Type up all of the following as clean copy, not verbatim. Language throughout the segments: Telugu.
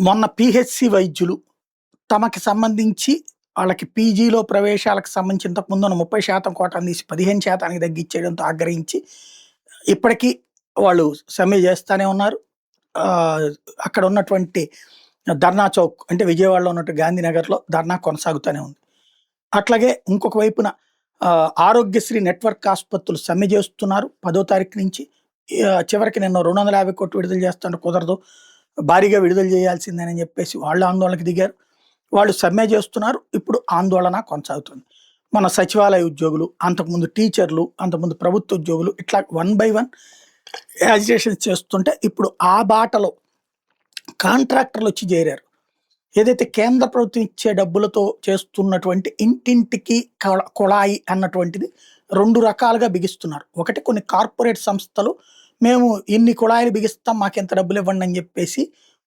మొన్న పీహెచ్‌సి వైద్యులు తమకి సంబంధించి వాళ్ళకి పీజీలో ప్రవేశాలకు సంబంధించి ఇంతకుముందున్న 30% కోటాను తీసి 15% తగ్గిచ్చేయడంతో ఆగ్రహించి, ఇప్పటికీ వాళ్ళు సమ్మె చేస్తానే ఉన్నారు. అక్కడ ఉన్నటువంటి ధర్నా చౌక్ అంటే విజయవాడలో ఉన్నట్టు గాంధీనగర్‌లో ధర్నా కొనసాగుతూనే ఉంది. అట్లాగే ఇంకొక వైపున ఆరోగ్యశ్రీ నెట్వర్క్ ఆసుపత్రులు సమ్మె చేస్తున్నారు 10వ తారీఖు నుంచి. చివరికి నిన్న 250 కోట్లు విడుదల చేస్తుంటే కుదరదు. భారీగా విడుదల చేయాల్సిందేనని చెప్పేసి వాళ్ళు ఆందోళనకు దిగారు. వాళ్ళు సమ్మె చేస్తున్నారు. ఇప్పుడు ఆందోళన కొనసాగుతుంది. మన సచివాలయ ఉద్యోగులు, అంతకుముందు టీచర్లు, అంతకుముందు ప్రభుత్వ ఉద్యోగులు ఇట్లా వన్ బై వన్ యాజిటేషన్స్ చేస్తుంటే ఇప్పుడు ఆ బాటలో కాంట్రాక్టర్లు వచ్చి చేరారు. ఏదైతే కేంద్ర ప్రభుత్వం ఇచ్చే డబ్బులతో చేస్తున్నటువంటి ఇంటింటికి కుళాయి అన్నటువంటిది 2 రకాలుగా బిగిస్తున్నారు. ఒకటి కొన్ని కార్పొరేట్ సంస్థలు మేము ఇన్ని కుళాయిలు బిగిస్తాం మాకింత డబ్బులు ఇవ్వండి అని చెప్పేసి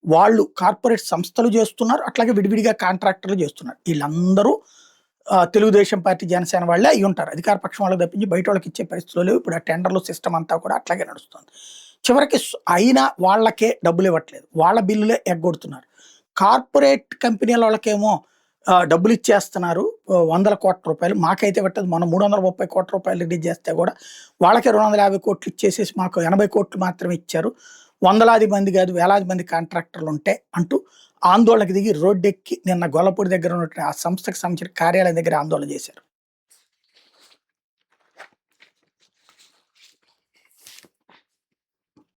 వాళ్ళు కార్పొరేట్ సంస్థలు చేస్తున్నారు. అట్లాగే విడివిడిగా కాంట్రాక్టర్లు చేస్తున్నారు. వీళ్ళందరూ తెలుగుదేశం పార్టీ, జనసేన వాళ్ళే అయి ఉంటారు. అధికార పక్షం వాళ్ళకి తప్పించి బయట వాళ్ళకి ఇచ్చే పరిస్థితులు లేవు. ఇప్పుడు ఆ టెండర్లు సిస్టమ్ అంతా కూడా అట్లాగే నడుస్తుంది. చివరికి అయినా వాళ్ళకే డబ్బులు ఇవ్వట్లేదు. వాళ్ళ బిల్లులే ఎగ్గొడుతున్నారు. కార్పొరేట్ కంపెనీల వాళ్ళకేమో డబ్బులు ఇచ్చేస్తున్నారు వందల కోట్ల రూపాయలు. మాకైతే పెట్టదు. మనం 330 కోట్ల రూపాయలు రిలీజ్ చేస్తే కూడా వాళ్ళకే 250 కోట్లు ఇచ్చేసేసి మాకు 80 కోట్లు మాత్రమే ఇచ్చారు. వందలాది మంది కాదు వేలాది మంది కాంట్రాక్టర్లు ఉంటే అంటూ ఆందోళనకు దిగి రోడ్డెక్కి నిన్న గొల్లపూడి దగ్గర ఉన్నటువంటి ఆ సంస్థకు సంబంధించిన కార్యాలయం దగ్గర ఆందోళన చేశారు.